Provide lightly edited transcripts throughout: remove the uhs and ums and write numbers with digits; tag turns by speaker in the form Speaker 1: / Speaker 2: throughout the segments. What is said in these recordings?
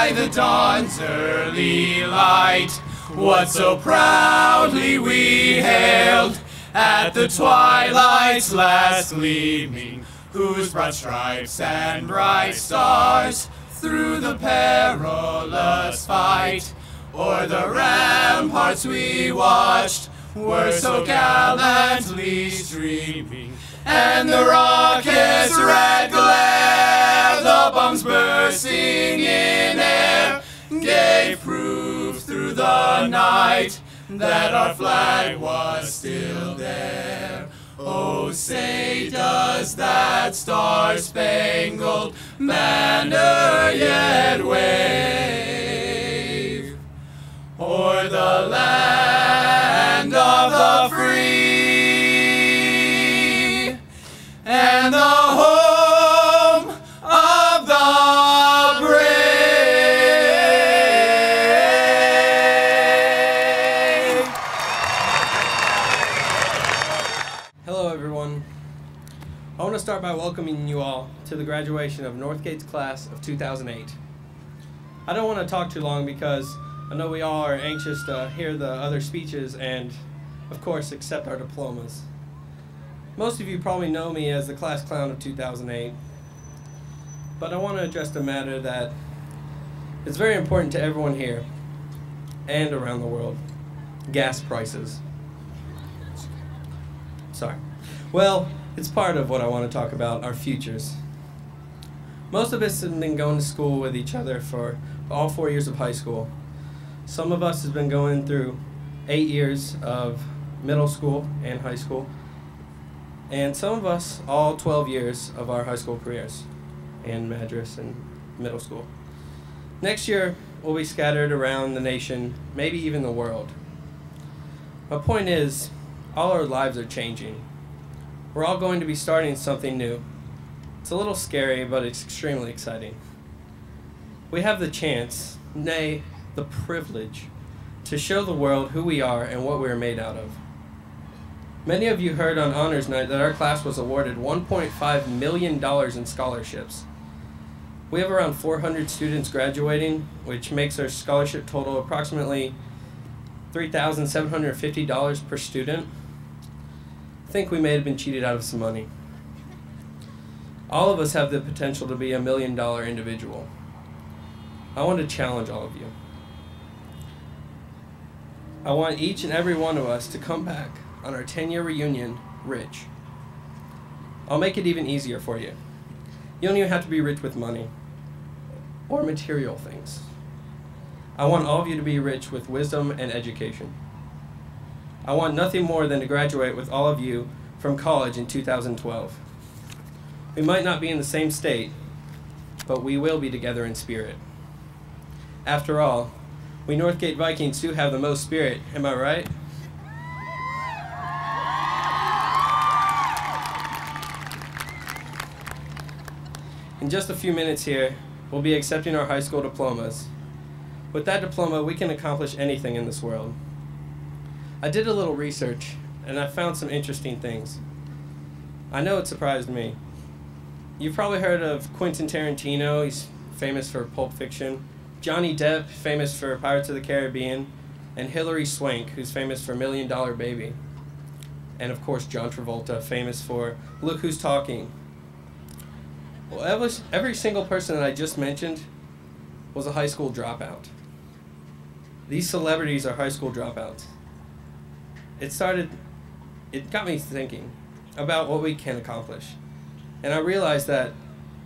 Speaker 1: by the dawn's early light, what so proudly we hailed at the twilight's last gleaming, whose broad stripes and bright stars through the perilous fight o'er the ramparts we watched were so gallantly streaming, and the rocket's red glare, the bombs bursting in air, gave proof through the night that our flag was still there. Oh, say does that star-spangled banner yet wave o'er the land of the free and the home of the brave.
Speaker 2: Hello everyone. I want to start by welcoming you all to the graduation of Northgate's class of 2008. I don't want to talk too long because I know we all are anxious to hear the other speeches and, of course, accept our diplomas. Most of you probably know me as the class clown of 2008, but I want to address a matter that is very important to everyone here and around the world: gas prices. Sorry. Well, it's part of what I want to talk about, our futures. Most of us have been going to school with each other for all 4 years of high school. Some of us have been going through 8 years of middle school and high school, and some of us all 12 years of our high school careers and madras and middle school. Next year, we'll be scattered around the nation, maybe even the world. My point is, all our lives are changing. We're all going to be starting something new. It's a little scary, but it's extremely exciting. We have the chance, nay, the privilege, to show the world who we are and what we are made out of. Many of you heard on Honors Night that our class was awarded $1.5 million in scholarships. We have around 400 students graduating, which makes our scholarship total approximately $3,750 per student. I think we may have been cheated out of some money. All of us have the potential to be $1 million individual. I want to challenge all of you. I want each and every one of us to come back on our 10-year reunion rich. I'll make it even easier for you. You don't even have to be rich with money or material things. I want all of you to be rich with wisdom and education. I want nothing more than to graduate with all of you from college in 2012. We might not be in the same state, but we will be together in spirit. After all, we Northgate Vikings do have the most spirit, am I right? In just a few minutes here, we'll be accepting our high school diplomas. With that diploma, we can accomplish anything in this world. I did a little research, and I found some interesting things. I know it surprised me. You've probably heard of Quentin Tarantino. He's famous for Pulp Fiction. Johnny Depp, famous for Pirates of the Caribbean. And Hilary Swank, who's famous for $1 Million Baby. And of course, John Travolta, famous for Look Who's Talking. Well, every single person that I just mentioned was a high school dropout. These celebrities are high school dropouts. It got me thinking about what we can accomplish. And I realized that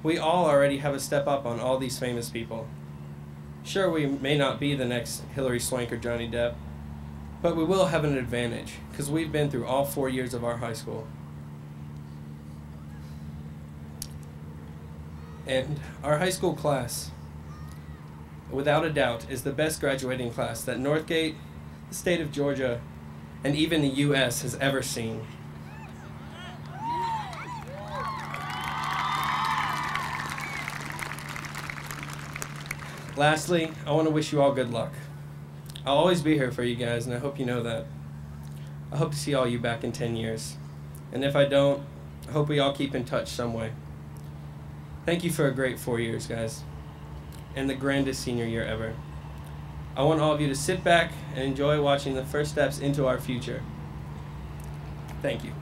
Speaker 2: we all already have a step up on all these famous people. Sure, we may not be the next Hilary Swank or Johnny Depp, but we will have an advantage because we've been through all 4 years of our high school. And our high school class, without a doubt, is the best graduating class that Northgate, the state of Georgia, and even the U.S. has ever seen. Lastly, I want to wish you all good luck. I'll always be here for you guys, and I hope you know that. I hope to see all you back in 10 years. And if I don't, I hope we all keep in touch some way. Thank you for a great 4 years, guys. and the grandest senior year ever. I want all of you to sit back and enjoy watching the first steps into our future. Thank you.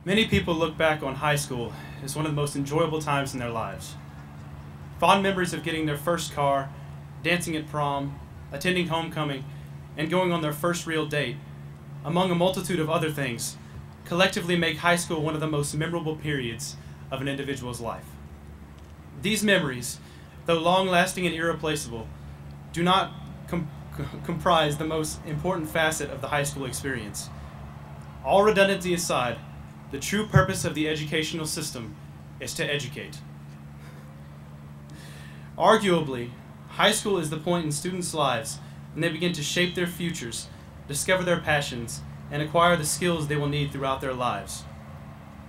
Speaker 3: Many people look back on high school as one of the most enjoyable times in their lives. Fond memories of getting their first car, dancing at prom, attending homecoming, and going on their first real date, among a multitude of other things, collectively make high school one of the most memorable periods of an individual's life. These memories, though long-lasting and irreplaceable, do not comprise the most important facet of the high school experience. All redundancy aside, the true purpose of the educational system is to educate. Arguably, high school is the point in students' lives when they begin to shape their futures, discover their passions, and acquire the skills they will need throughout their lives.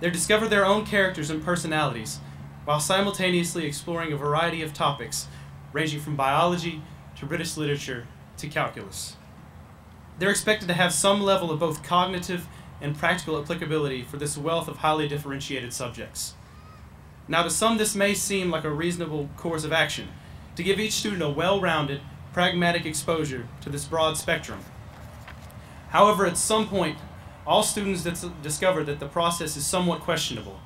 Speaker 3: They discover their own characters and personalities, while simultaneously exploring a variety of topics, ranging from biology to British literature to calculus. They're expected to have some level of both cognitive and practical applicability for this wealth of highly differentiated subjects. Now, to some, this may seem like a reasonable course of action, to give each student a well-rounded, pragmatic exposure to this broad spectrum. However, at some point, all students discover that the process is somewhat questionable.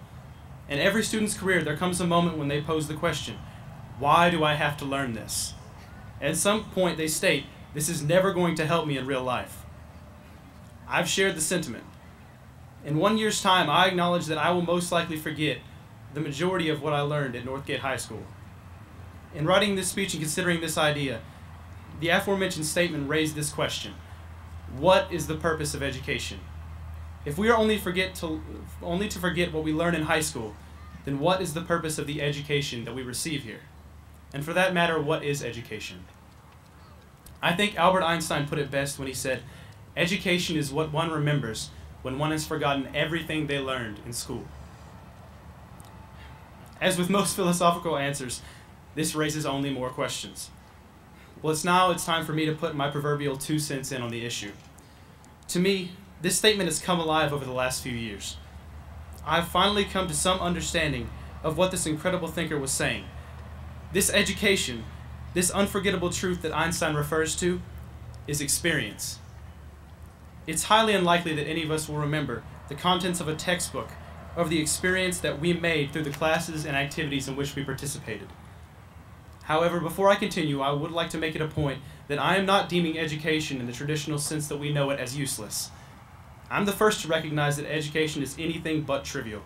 Speaker 3: In every student's career, there comes a moment when they pose the question, why do I have to learn this? At some point, they state, this is never going to help me in real life. I've shared the sentiment. In 1 year's time, I acknowledge that I will most likely forget the majority of what I learned at Northgate High School. In writing this speech and considering this idea, the aforementioned statement raised this question: what is the purpose of education? If we are only to forget what we learn in high school, then what is the purpose of the education that we receive here? And for that matter, what is education? I think Albert Einstein put it best when he said, education is what one remembers when one has forgotten everything they learned in school. As with most philosophical answers, this raises only more questions. Well, it's time for me to put my proverbial 2 cents in on the issue. To me, this statement has come alive over the last few years. I've finally come to some understanding of what this incredible thinker was saying. This education, this unforgettable truth that Einstein refers to, is experience. It's highly unlikely that any of us will remember the contents of a textbook or the experience that we made through the classes and activities in which we participated. However, before I continue, I would like to make it a point that I am not deeming education in the traditional sense that we know it as useless. I'm the first to recognize that education is anything but trivial.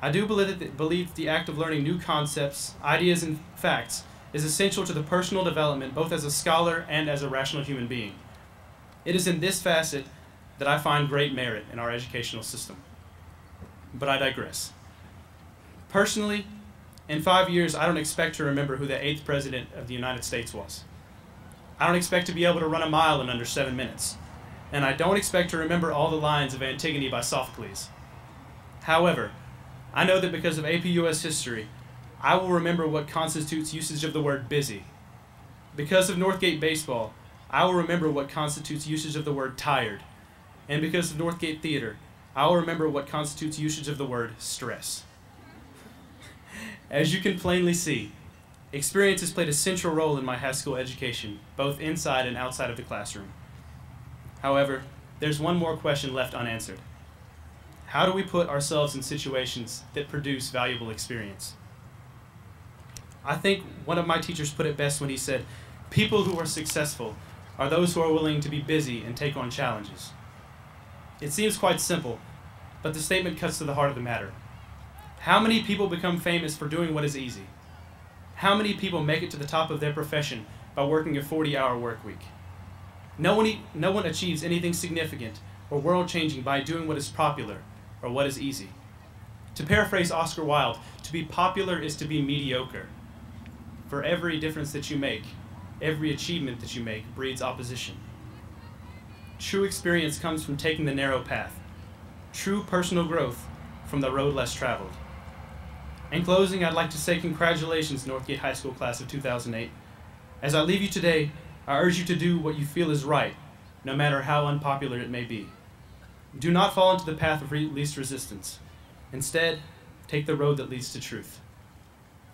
Speaker 3: I do believe the act of learning new concepts, ideas, and facts is essential to the personal development both as a scholar and as a rational human being. It is in this facet that I find great merit in our educational system. But I digress. Personally, in 5 years, I don't expect to remember who the 8th President of the United States was. I don't expect to be able to run a mile in under 7 minutes. And I don't expect to remember all the lines of Antigone by Sophocles. However, I know that because of AP US history, I will remember what constitutes usage of the word busy. Because of Northgate baseball, I will remember what constitutes usage of the word tired. And because of Northgate theater, I will remember what constitutes usage of the word stress. As you can plainly see, experience has played a central role in my high school education, both inside and outside of the classroom. However, there's one more question left unanswered. How do we put ourselves in situations that produce valuable experience? I think one of my teachers put it best when he said, people who are successful are those who are willing to be busy and take on challenges. It seems quite simple, but the statement cuts to the heart of the matter. How many people become famous for doing what is easy? How many people make it to the top of their profession by working a 40-hour work week? No one achieves anything significant or world-changing by doing what is popular or what is easy. To paraphrase Oscar Wilde, to be popular is to be mediocre. For every difference that you make, every achievement that you make breeds opposition. True experience comes from taking the narrow path. True personal growth from the road less traveled. In closing, I'd like to say congratulations, Northgate High School class of 2008. As I leave you today, I urge you to do what you feel is right, no matter how unpopular it may be. Do not fall into the path of least resistance. Instead, Take the road that leads to truth.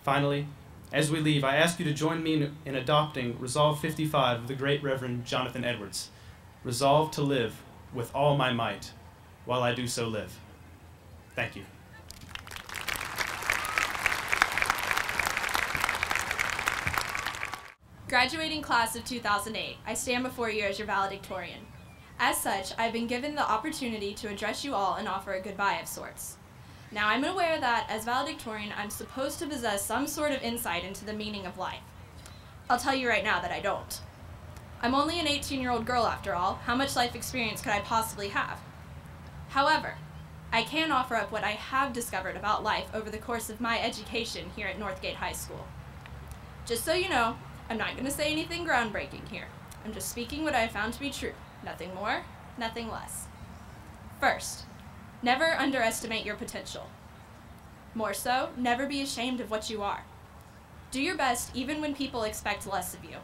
Speaker 3: Finally, as we leave, I ask you to join me in adopting Resolve 55 of the great Reverend Jonathan Edwards. Resolve to live with all my might, while I do so live. Thank you.
Speaker 4: Graduating class of 2008, I stand before you as your valedictorian. As such, I've been given the opportunity to address you all and offer a goodbye of sorts. Now, I'm aware that, as valedictorian, I'm supposed to possess some sort of insight into the meaning of life. I'll tell you right now that I don't. I'm only an 18-year-old girl, after all. How much life experience could I possibly have? However, I can offer up what I have discovered about life over the course of my education here at Northgate High School. Just so you know, I'm not going to say anything groundbreaking here. I'm just speaking what I have found to be true. Nothing more, nothing less. First, never underestimate your potential. More so, never be ashamed of what you are. Do your best even when people expect less of you.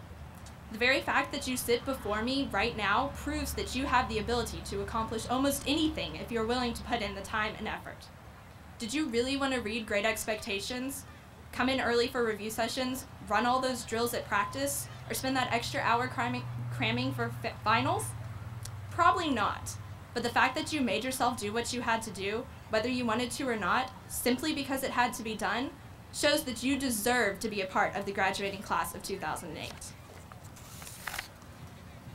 Speaker 4: The very fact that you sit before me right now proves that you have the ability to accomplish almost anything if you're willing to put in the time and effort. Did you really want to read Great Expectations, come in early for review sessions, run all those drills at practice, or spend that extra hour cramming for finals? Probably not. But the fact that you made yourself do what you had to do, whether you wanted to or not, simply because it had to be done, shows that you deserve to be a part of the graduating class of 2008.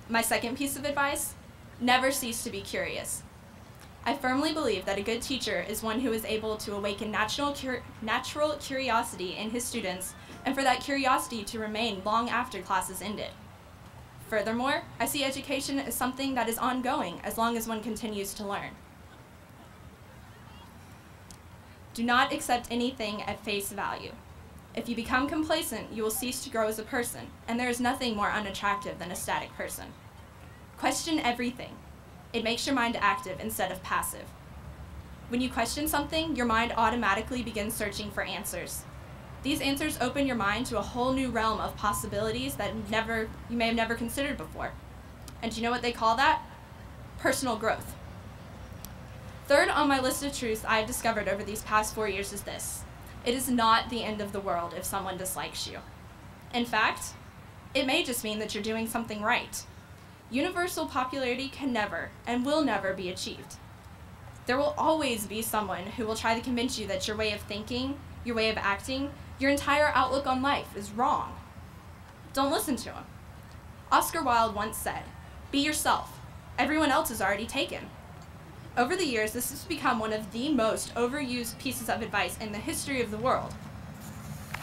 Speaker 4: My second piece of advice, never cease to be curious. I firmly believe that a good teacher is one who is able to awaken natural curiosity in his students, and for that curiosity to remain long after class is ended. Furthermore, I see education as something that is ongoing as long as one continues to learn. Do not accept anything at face value. If you become complacent, you will cease to grow as a person, and there is nothing more unattractive than a static person. Question everything. It makes your mind active instead of passive. When you question something, your mind automatically begins searching for answers. These answers open your mind to a whole new realm of possibilities that you may have never considered before. And do you know what they call that? Personal growth. Third on my list of truths I've discovered over these past 4 years is this. It is not the end of the world if someone dislikes you. In fact, it may just mean that you're doing something right. Universal popularity can never and will never be achieved. There will always be someone who will try to convince you that your way of thinking, your way of acting, your entire outlook on life is wrong. Don't listen to him. Oscar Wilde once said, "Be yourself. Everyone else is already taken." Over the years, this has become one of the most overused pieces of advice in the history of the world.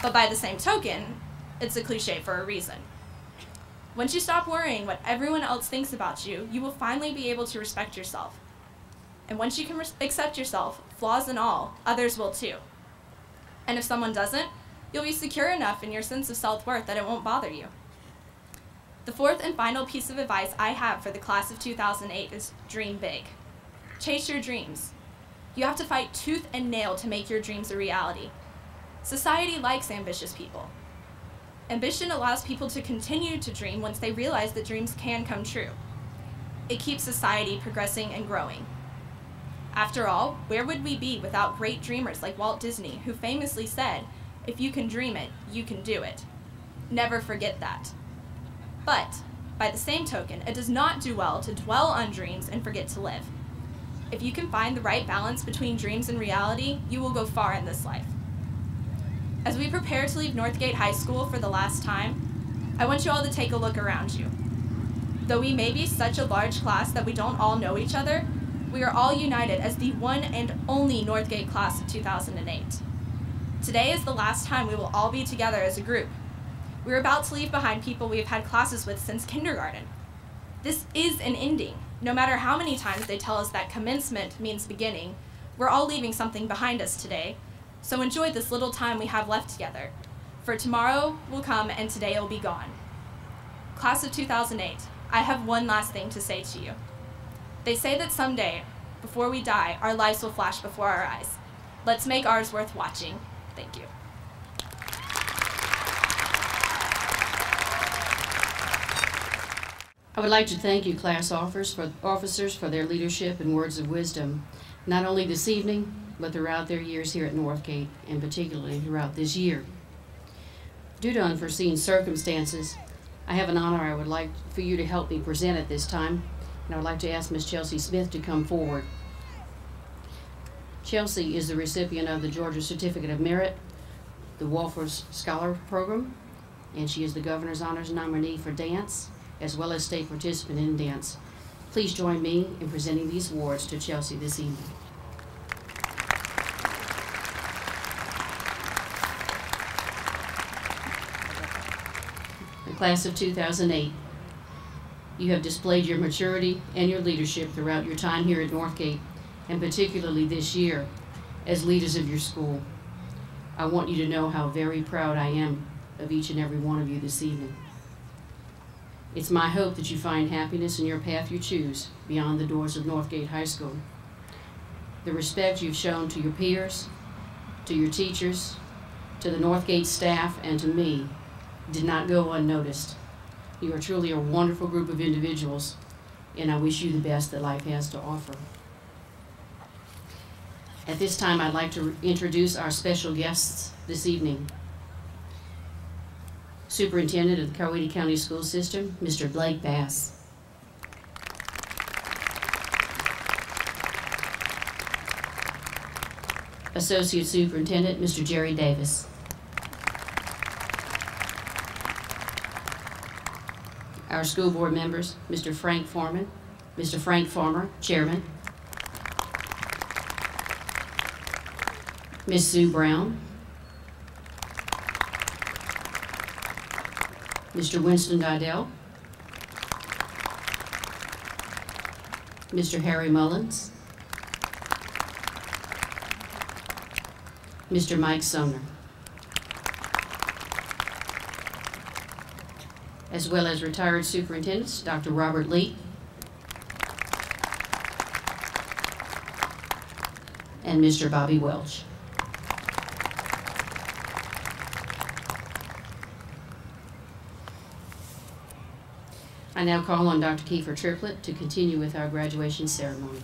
Speaker 4: But by the same token, it's a cliche for a reason. Once you stop worrying what everyone else thinks about you, you will finally be able to respect yourself. And once you can accept yourself, flaws and all, others will too. And if someone doesn't, you'll be secure enough in your sense of self-worth that it won't bother you. The fourth and final piece of advice I have for the class of 2008 is dream big. Chase your dreams. You have to fight tooth and nail to make your dreams a reality. Society likes ambitious people. Ambition allows people to continue to dream once they realize that dreams can come true. It keeps society progressing and growing. After all, where would we be without great dreamers like Walt Disney, who famously said, "If you can dream it, you can do it." Never forget that. But, by the same token, it does not do well to dwell on dreams and forget to live. If you can find the right balance between dreams and reality, you will go far in this life. As we prepare to leave Northgate High School for the last time, I want you all to take a look around you. Though we may be such a large class that we don't all know each other, we are all united as the one and only Northgate class of 2008. Today is the last time we will all be together as a group. We're about to leave behind people we have had classes with since kindergarten. This is an ending. No matter how many times they tell us that commencement means beginning, we're all leaving something behind us today. So enjoy this little time we have left together. For tomorrow will come and today will be gone. Class of 2008, I have one last thing to say to you. They say that someday, before we die, our lives will flash before our eyes. Let's make ours worth watching. Thank you.
Speaker 5: I would like to thank you, class officers, for their leadership and words of wisdom, not only this evening, but throughout their years here at Northgate, and particularly throughout this year. Due to unforeseen circumstances, I have an honor I would like for you to help me present at this time, and I would like to ask Ms. Chelsea Smith to come forward. Chelsea is the recipient of the Georgia Certificate of Merit, the Wolfers Scholar Program, and she is the Governor's Honors nominee for dance, as well as state participant in dance. Please join me in presenting these awards to Chelsea this evening. The class of 2008, you have displayed your maturity and your leadership throughout your time here at Northgate, and particularly this year as leaders of your school. I want you to know how very proud I am of each and every one of you this evening. It's my hope that you find happiness in your path you choose beyond the doors of Northgate High School. The respect you've shown to your peers, to your teachers, to the Northgate staff, and to me did not go unnoticed. You are truly a wonderful group of individuals, and I wish you the best that life has to offer. At this time, I'd like to introduce our special guests this evening. Superintendent of the Coweta County School System, Mr. Blake Bass. Associate Superintendent, Mr. Jerry Davis. Our school board members, Mr. Frank Foreman, Mr. Frank Farmer, Chairman, Ms. Sue Brown, Mr. Winston Didell, Mr. Harry Mullins, Mr. Mike Sumner, as well as retired superintendents, Dr. Robert Lee and Mr. Bobby Welch. I now call on Dr. Kiefer Triplett to continue with our graduation ceremony.